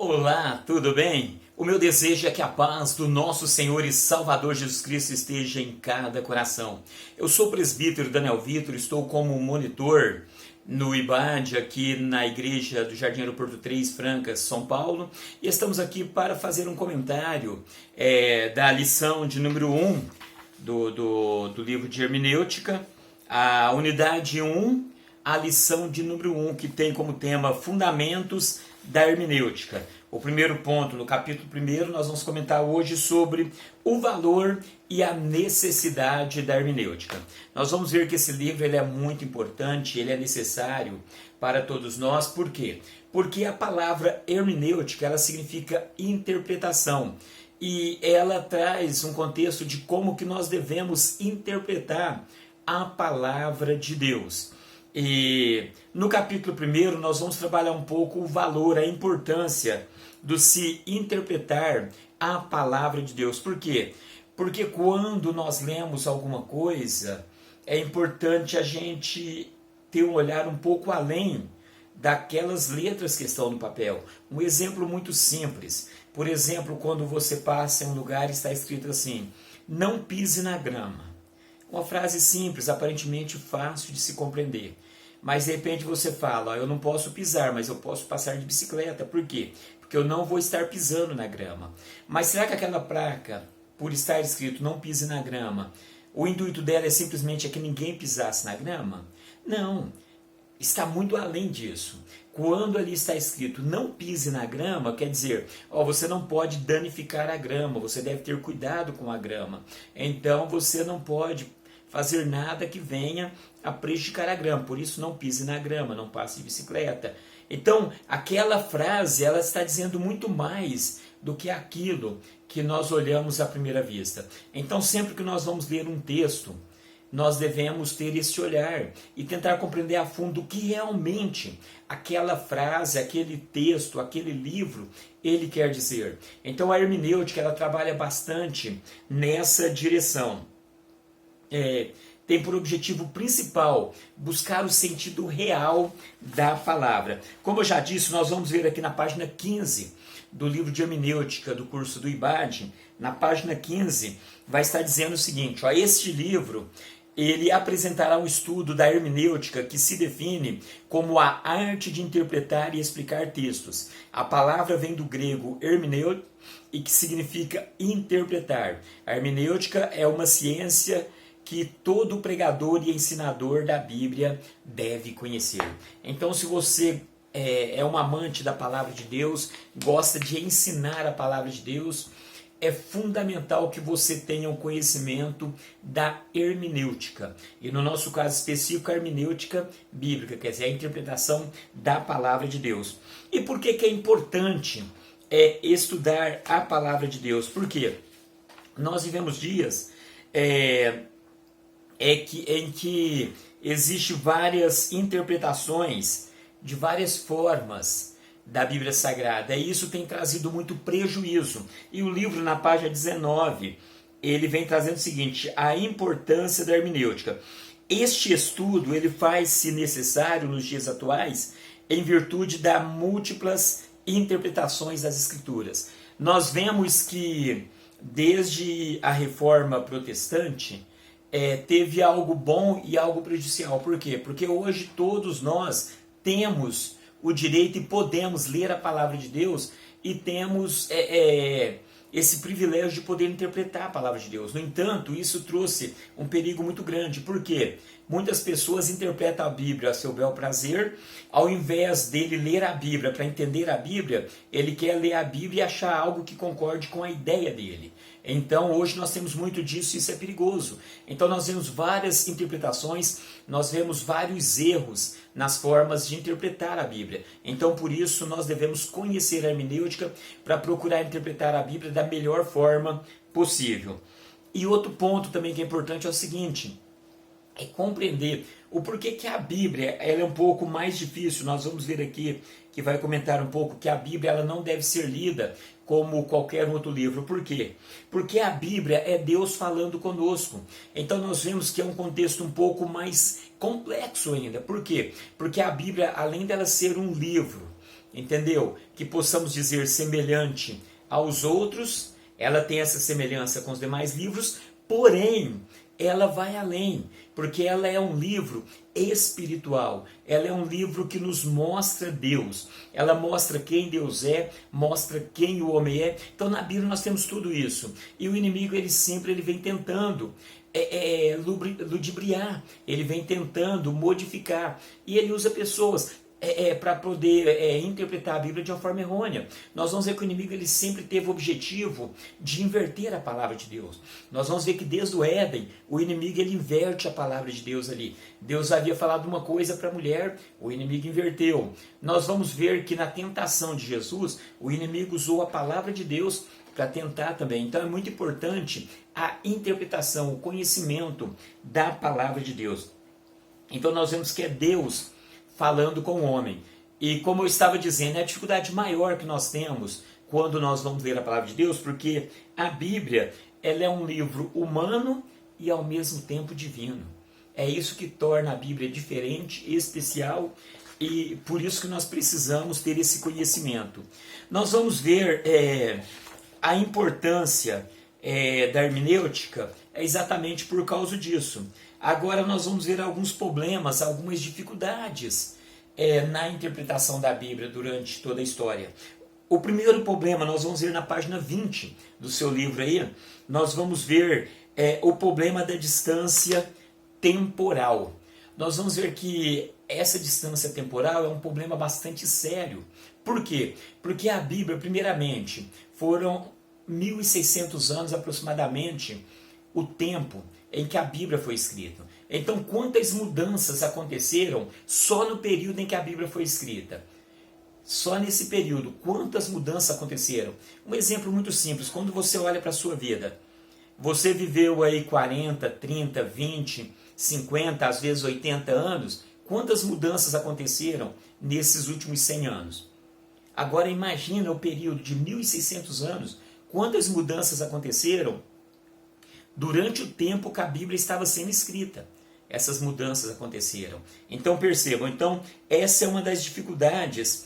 Olá, tudo bem? O meu desejo é que a paz do nosso Senhor e Salvador Jesus Cristo esteja em cada coração. Eu sou o presbítero Daniel Vitor, estou como monitor no IBAD aqui na igreja do Jardim Aeroporto 3, Francas, São Paulo, e estamos aqui para fazer um comentário da lição de número 1 do livro de Hermenêutica, a unidade 1, a lição de número 1, que tem como tema Fundamentos da Hermenêutica. O primeiro ponto, no capítulo 1, nós vamos comentar hoje sobre o valor e a necessidade da hermenêutica. Nós vamos ver que esse livro ele é muito importante, ele é necessário para todos nós. Por quê? Porque a palavra hermenêutica ela significa interpretação e ela traz um contexto de como que nós devemos interpretar a palavra de Deus. E no capítulo 1 nós vamos trabalhar um pouco o valor, a importância do se interpretar a palavra de Deus. Por quê? Porque quando nós lemos alguma coisa, é importante a gente ter um olhar um pouco além daquelas letras que estão no papel. Um exemplo muito simples. Por exemplo, quando você passa em um lugar e está escrito assim, não pise na grama. Uma frase simples, aparentemente fácil de se compreender. Mas de repente você fala, eu não posso pisar, mas eu posso passar de bicicleta. Por quê? Porque eu não vou estar pisando na grama. Mas será que aquela placa, por estar escrito não pise na grama, o intuito dela é simplesmente que ninguém pisasse na grama? Não, está muito além disso. Quando ali está escrito não pise na grama, quer dizer, você não pode danificar a grama, você deve ter cuidado com a grama. Então você não pode fazer nada que venha a prejudicar a grama. Por isso, não pise na grama, não passe de bicicleta. Então, aquela frase, ela está dizendo muito mais do que aquilo que nós olhamos à primeira vista. Então, sempre que nós vamos ler um texto, nós devemos ter esse olhar e tentar compreender a fundo o que realmente aquela frase, aquele texto, aquele livro, ele quer dizer. Então, a hermenêutica, ela trabalha bastante nessa direção. Tem por objetivo principal buscar o sentido real da palavra. Como eu já disse, nós vamos ver aqui na página 15 do livro de hermenêutica do curso do IBAD, na página 15, vai estar dizendo o seguinte, este livro ele apresentará um estudo da hermenêutica que se define como a arte de interpretar e explicar textos. A palavra vem do grego hermeneu, e que significa interpretar. A hermenêutica é uma ciência que todo pregador e ensinador da Bíblia deve conhecer. Então, se você é um amante da palavra de Deus, gosta de ensinar a palavra de Deus, é fundamental que você tenha um conhecimento da hermenêutica. E no nosso caso específico, a hermenêutica bíblica, quer dizer, a interpretação da palavra de Deus. E por que é importante estudar a palavra de Deus? Por quê? Nós vivemos dias em que existem várias interpretações de várias formas da Bíblia Sagrada. E isso tem trazido muito prejuízo. E o livro, na página 19, ele vem trazendo o seguinte, a importância da hermenêutica. Este estudo ele faz-se necessário nos dias atuais em virtude das múltiplas interpretações das Escrituras. Nós vemos que desde a Reforma Protestante, teve algo bom e algo prejudicial. Por quê? Porque hoje todos nós temos o direito e podemos ler a palavra de Deus e temos esse privilégio de poder interpretar a palavra de Deus. No entanto, isso trouxe um perigo muito grande. Por quê? Muitas pessoas interpretam a Bíblia a seu bel prazer, ao invés dele ler a Bíblia para entender a Bíblia, ele quer ler a Bíblia e achar algo que concorde com a ideia dele. Então hoje nós temos muito disso e isso é perigoso. Então nós vemos várias interpretações, nós vemos vários erros nas formas de interpretar a Bíblia. Então por isso nós devemos conhecer a hermenêutica para procurar interpretar a Bíblia da melhor forma possível. E outro ponto também que é importante é o seguinte, é compreender o porquê que a Bíblia ela é um pouco mais difícil. Nós vamos ver aqui, que vai comentar um pouco, que a Bíblia ela não deve ser lida como qualquer outro livro. Por quê? Porque a Bíblia é Deus falando conosco. Então nós vemos que é um contexto um pouco mais complexo ainda. Por quê? Porque a Bíblia, além dela ser um livro entendeu? Que possamos dizer semelhante aos outros, ela tem essa semelhança com os demais livros, porém, ela vai além, porque ela é um livro espiritual, ela é um livro que nos mostra Deus, ela mostra quem Deus é, mostra quem o homem é. Então na Bíblia nós temos tudo isso, e o inimigo ele vem tentando ludibriar, ele vem tentando modificar, e ele usa pessoas para poder interpretar a Bíblia de uma forma errônea. Nós vamos ver que o inimigo ele sempre teve o objetivo de inverter a palavra de Deus. Nós vamos ver que desde o Éden, o inimigo ele inverte a palavra de Deus ali. Deus havia falado uma coisa para a mulher, o inimigo inverteu. Nós vamos ver que na tentação de Jesus, o inimigo usou a palavra de Deus para tentar também. Então é muito importante a interpretação, o conhecimento da palavra de Deus. Então nós vemos que é Deus falando com o homem. E como eu estava dizendo, é a dificuldade maior que nós temos quando nós vamos ler a palavra de Deus, porque a Bíblia ela é um livro humano e ao mesmo tempo divino. É isso que torna a Bíblia diferente, especial, e por isso que nós precisamos ter esse conhecimento. Nós vamos ver a importância da hermenêutica exatamente por causa disso. Agora nós vamos ver alguns problemas, algumas dificuldades na interpretação da Bíblia durante toda a história. O primeiro problema nós vamos ver na página 20 do seu livro aí, nós vamos ver o problema da distância temporal. Nós vamos ver que essa distância temporal é um problema bastante sério. Por quê? Porque a Bíblia, primeiramente, foram 1.600 anos aproximadamente o tempo em que a Bíblia foi escrita. Então, quantas mudanças aconteceram só no período em que a Bíblia foi escrita? Só nesse período, quantas mudanças aconteceram? Um exemplo muito simples, quando você olha para a sua vida, você viveu aí 40, 30, 20, 50, às vezes 80 anos, quantas mudanças aconteceram nesses últimos 100 anos? Agora imagina o período de 1.600 anos, quantas mudanças aconteceram durante o tempo que a Bíblia estava sendo escrita. Essas mudanças aconteceram. Então percebam, essa é uma das dificuldades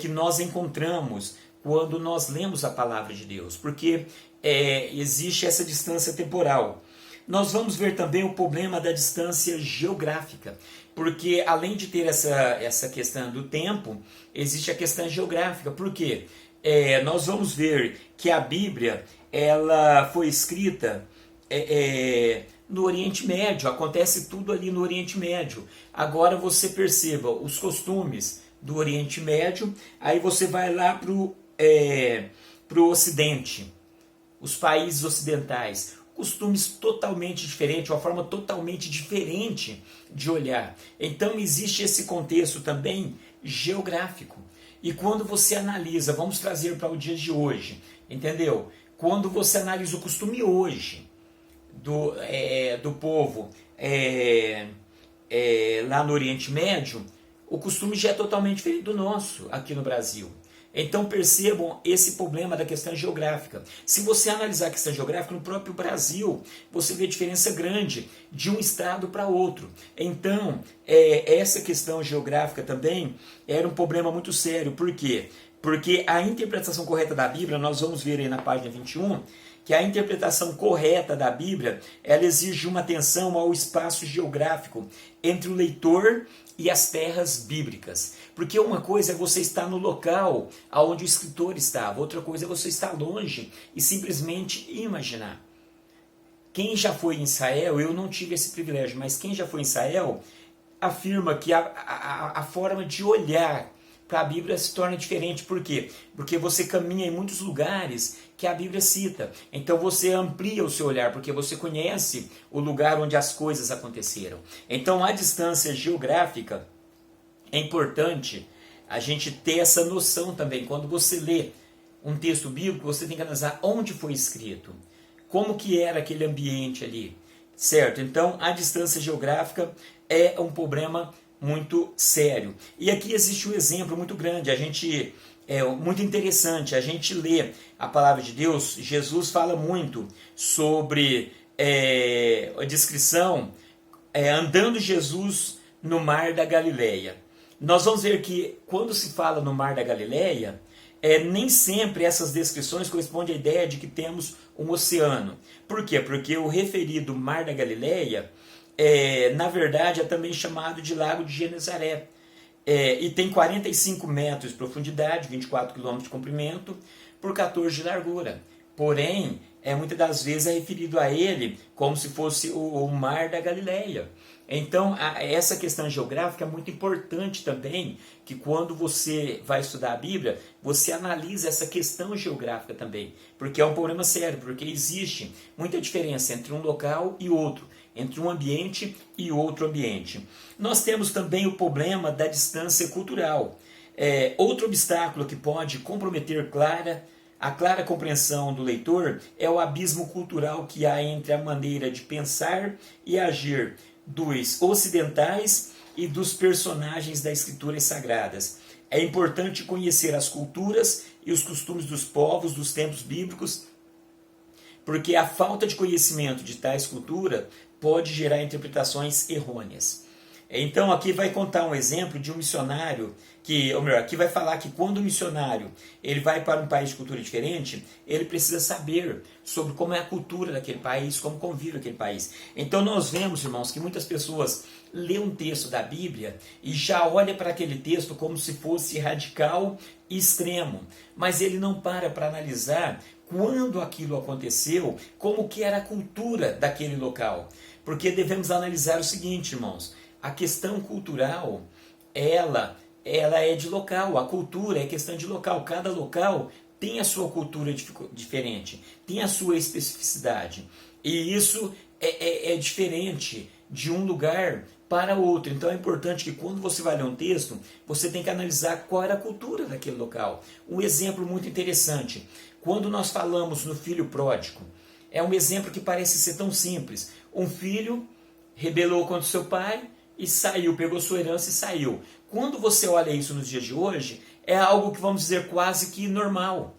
que nós encontramos quando nós lemos a palavra de Deus, porque existe essa distância temporal. Nós vamos ver também o problema da distância geográfica, porque além de ter essa questão do tempo, existe a questão geográfica. Por quê? Nós vamos ver que a Bíblia ela foi escrita no Oriente Médio, acontece tudo ali no Oriente Médio. Agora você perceba os costumes do Oriente Médio, aí você vai lá para o Ocidente, os países ocidentais, costumes totalmente diferentes, uma forma totalmente diferente de olhar. Então existe esse contexto também geográfico. E quando você analisa, vamos trazer para o dia de hoje, entendeu? Quando você analisa o costume hoje do povo lá no Oriente Médio, o costume já é totalmente diferente do nosso aqui no Brasil. Então percebam esse problema da questão geográfica. Se você analisar a questão geográfica no próprio Brasil, você vê diferença grande de um estado para outro. Então, essa questão geográfica também era um problema muito sério. Por quê? Porque a interpretação correta da Bíblia, nós vamos ver aí na página 21, que a interpretação correta da Bíblia, ela exige uma atenção ao espaço geográfico entre o leitor e as terras bíblicas. Porque uma coisa é você estar no local onde o escritor estava, outra coisa é você estar longe e simplesmente imaginar. Quem já foi em Israel, eu não tive esse privilégio, mas quem já foi em Israel afirma que a forma de olhar para a Bíblia se torna diferente. Por quê? Porque você caminha em muitos lugares que a Bíblia cita. Então você amplia o seu olhar, porque você conhece o lugar onde as coisas aconteceram. Então a distância geográfica é importante a gente ter essa noção também. Quando você lê um texto bíblico, você tem que analisar onde foi escrito, como que era aquele ambiente ali, certo? Então a distância geográfica é um problema muito sério. E aqui existe um exemplo muito grande, muito interessante, a gente lê a palavra de Deus, Jesus fala muito sobre a descrição, andando Jesus no mar da Galileia. nós vamos ver que quando se fala no Mar da Galileia, nem sempre essas descrições correspondem à ideia de que temos um oceano. Por quê? Porque o referido Mar da Galileia, na verdade, é também chamado de Lago de Genezaré. E tem 45 metros de profundidade, 24 quilômetros de comprimento, por 14 de largura. Porém, muitas das vezes é referido a ele como se fosse o Mar da Galileia. Então, essa questão geográfica é muito importante também, que quando você vai estudar a Bíblia, você analisa essa questão geográfica também, porque é um problema sério, porque existe muita diferença entre um local e outro, entre um ambiente e outro ambiente. Nós temos também o problema da distância cultural. Outro obstáculo que pode comprometer a clara compreensão do leitor é o abismo cultural que há entre a maneira de pensar e agir dos ocidentais e dos personagens das escrituras sagradas. É importante conhecer as culturas e os costumes dos povos dos tempos bíblicos, porque a falta de conhecimento de tais culturas pode gerar interpretações errôneas. Então aqui vai contar um exemplo de um missionário aqui vai falar que quando o missionário ele vai para um país de cultura diferente, ele precisa saber sobre como é a cultura daquele país, como convive aquele país. Então nós vemos, irmãos, que muitas pessoas lêem um texto da Bíblia e já olha para aquele texto como se fosse radical e extremo, mas ele não para analisar quando aquilo aconteceu, como que era a cultura daquele local. Porque devemos analisar o seguinte, irmãos, a questão cultural, ela é de local, a cultura é questão de local, cada local tem a sua cultura diferente, tem a sua especificidade, e isso é diferente de um lugar para outro. Então é importante que quando você vai ler um texto, você tem que analisar qual era a cultura daquele local. Um exemplo muito interessante, quando nós falamos no filho pródigo, é um exemplo que parece ser tão simples. Um filho rebelou contra o seu pai e saiu, pegou sua herança e saiu. Quando você olha isso nos dias de hoje, é algo que vamos dizer quase que normal.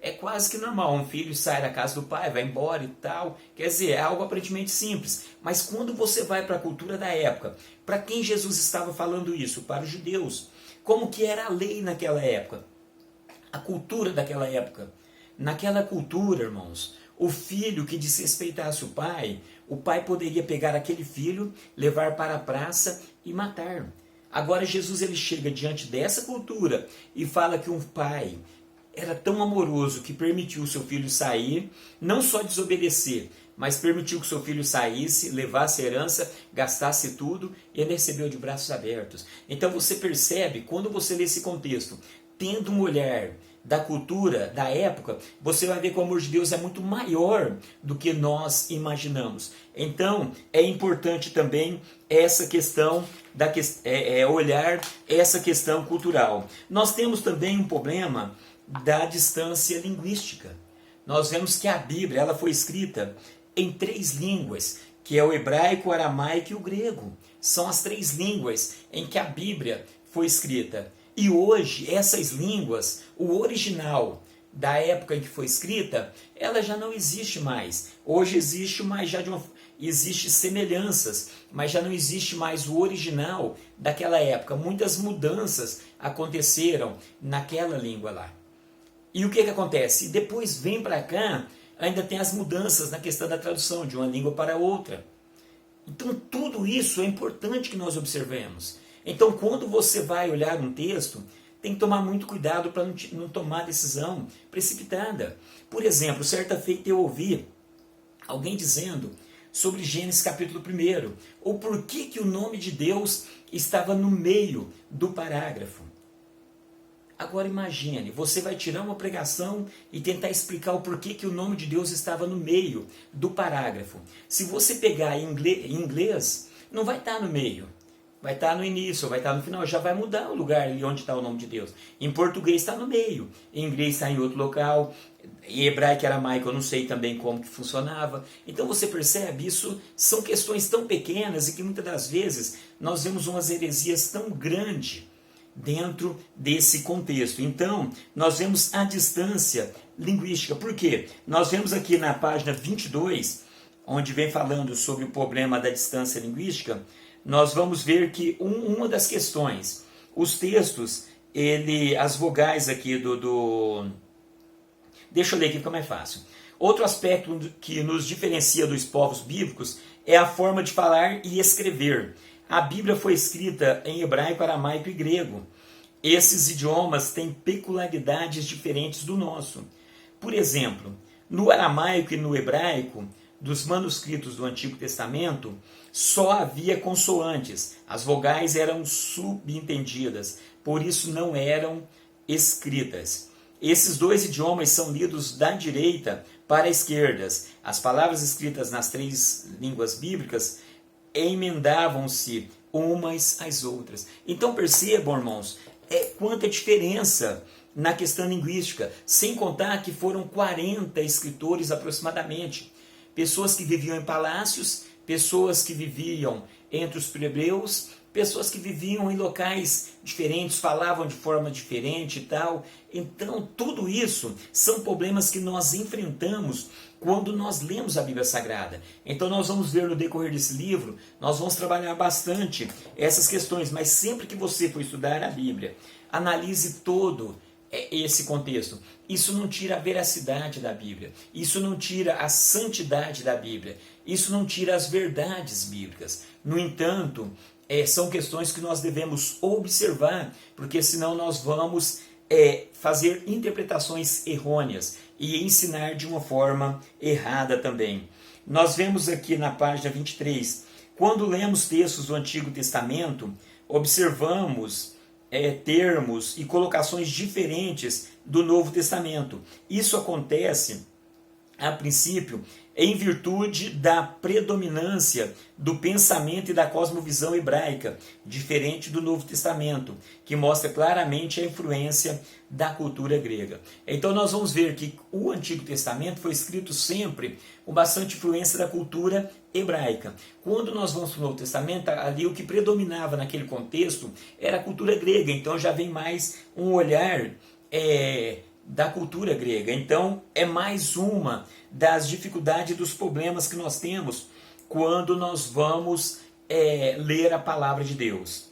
É quase que normal, um filho sai da casa do pai, vai embora e tal. Quer dizer, é algo aparentemente simples. Mas quando você vai para a cultura da época, para quem Jesus estava falando isso? Para os judeus. Como que era a lei naquela época? A cultura daquela época. Naquela cultura, irmãos, o filho que desrespeitasse o pai poderia pegar aquele filho, levar para a praça e matar. Agora Jesus ele chega diante dessa cultura e fala que um pai era tão amoroso que permitiu o seu filho sair, não só desobedecer, mas permitiu que o seu filho saísse, levasse a herança, gastasse tudo, e ele recebeu de braços abertos. Então você percebe, quando você lê esse contexto, tendo um olhar da cultura, da época, você vai ver que o amor de Deus é muito maior do que nós imaginamos. Então, é importante também essa questão, olhar essa questão cultural. Nós temos também um problema da distância linguística. Nós vemos que a Bíblia ela foi escrita em 3 línguas, que é o hebraico, o aramaico e o grego. São as 3 línguas em que a Bíblia foi escrita. E hoje, essas línguas, o original da época em que foi escrita, ela já não existe mais. Hoje existe, mas existe semelhanças, mas já não existe mais o original daquela época. Muitas mudanças aconteceram naquela língua lá. E o que acontece? Depois vem para cá, ainda tem as mudanças na questão da tradução de uma língua para outra. Então tudo isso é importante que nós observemos. Então, quando você vai olhar um texto, tem que tomar muito cuidado para não tomar decisão precipitada. Por exemplo, certa feita eu ouvi alguém dizendo sobre Gênesis capítulo 1, ou por que o nome de Deus estava no meio do parágrafo. Agora imagine, você vai tirar uma pregação e tentar explicar o porquê que o nome de Deus estava no meio do parágrafo. Se você pegar em inglês, não vai estar no meio. Vai estar no início, ou vai estar no final, já vai mudar o lugar ali onde está o nome de Deus. Em português está no meio, em inglês está em outro local, em hebraico e aramaico eu não sei também como que funcionava. Então você percebe, isso são questões tão pequenas e que muitas das vezes nós vemos umas heresias tão grandes dentro desse contexto. Então, nós vemos a distância linguística. Por quê? Nós vemos aqui na página 22, onde vem falando sobre o problema da distância linguística, nós vamos ver que uma das questões os textos, as vogais aqui Deixa eu ler aqui, fica mais fácil. Outro aspecto que nos diferencia dos povos bíblicos é a forma de falar e escrever. A Bíblia foi escrita em hebraico, aramaico e grego. Esses idiomas têm peculiaridades diferentes do nosso. Por exemplo, no aramaico e no hebraico, dos manuscritos do Antigo Testamento, só havia consoantes. As vogais eram subentendidas, por isso não eram escritas. Esses dois idiomas são lidos da direita para a esquerda. As palavras escritas nas 3 línguas bíblicas emendavam-se umas às outras. Então percebam, irmãos, quanta diferença na questão linguística, sem contar que foram 40 escritores aproximadamente. Pessoas que viviam em palácios, pessoas que viviam entre os plebeus, pessoas que viviam em locais diferentes, falavam de forma diferente e tal. Então, tudo isso são problemas que nós enfrentamos quando nós lemos a Bíblia Sagrada. Então, nós vamos ver no decorrer desse livro, nós vamos trabalhar bastante essas questões, mas sempre que você for estudar a Bíblia, analise todo esse contexto. Isso não tira a veracidade da Bíblia, isso não tira a santidade da Bíblia, isso não tira as verdades bíblicas. No entanto, são questões que nós devemos observar, porque senão nós vamos fazer interpretações errôneas e ensinar de uma forma errada também. Nós vemos aqui na página 23, quando lemos textos do Antigo Testamento, observamos termos e colocações diferentes do Novo Testamento. Isso acontece, a princípio, em virtude da predominância do pensamento e da cosmovisão hebraica, diferente do Novo Testamento, que mostra claramente a influência da cultura grega. Então nós vamos ver que o Antigo Testamento foi escrito sempre com bastante influência da cultura hebraica. Quando nós vamos para o Novo Testamento, ali o que predominava naquele contexto era a cultura grega, então já vem mais um olhar da cultura grega. Então é mais uma das dificuldades, dos problemas que nós temos quando nós vamos ler a palavra de Deus.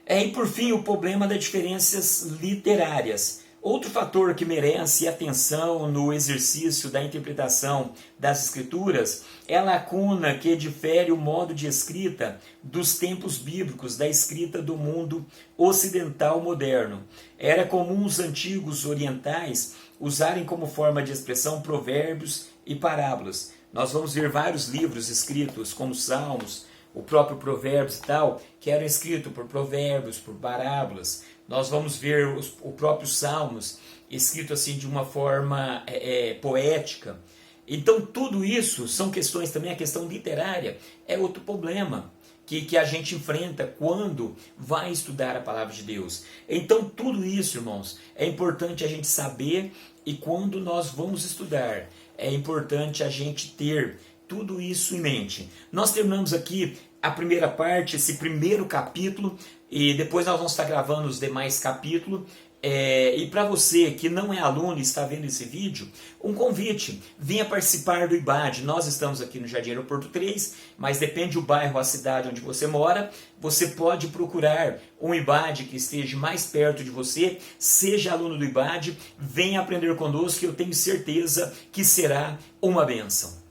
E por fim, o problema das diferenças literárias. Outro fator que merece atenção no exercício da interpretação das Escrituras é a lacuna que difere o modo de escrita dos tempos bíblicos da escrita do mundo ocidental moderno. Era comum os antigos orientais usarem como forma de expressão provérbios e parábolas. Nós vamos ver vários livros escritos, como Salmos, o próprio Provérbios e tal, que eram escritos por provérbios, por parábolas. Nós vamos ver o próprio Salmos escrito assim de uma forma poética. Então tudo isso são questões também, a questão literária é outro problema que a gente enfrenta quando vai estudar a palavra de Deus. Então tudo isso, irmãos, é importante a gente saber, e quando nós vamos estudar, é importante a gente ter tudo isso em mente. Nós terminamos aqui a primeira parte, esse primeiro capítulo, e depois nós vamos estar gravando os demais capítulos. E para você que não é aluno e está vendo esse vídeo, um convite, venha participar do IBAD. Nós estamos aqui no Jardim Aeroporto 3, mas depende do bairro, a cidade onde você mora, você pode procurar um IBAD que esteja mais perto de você, seja aluno do IBAD, venha aprender conosco, que eu tenho certeza que será uma bênção.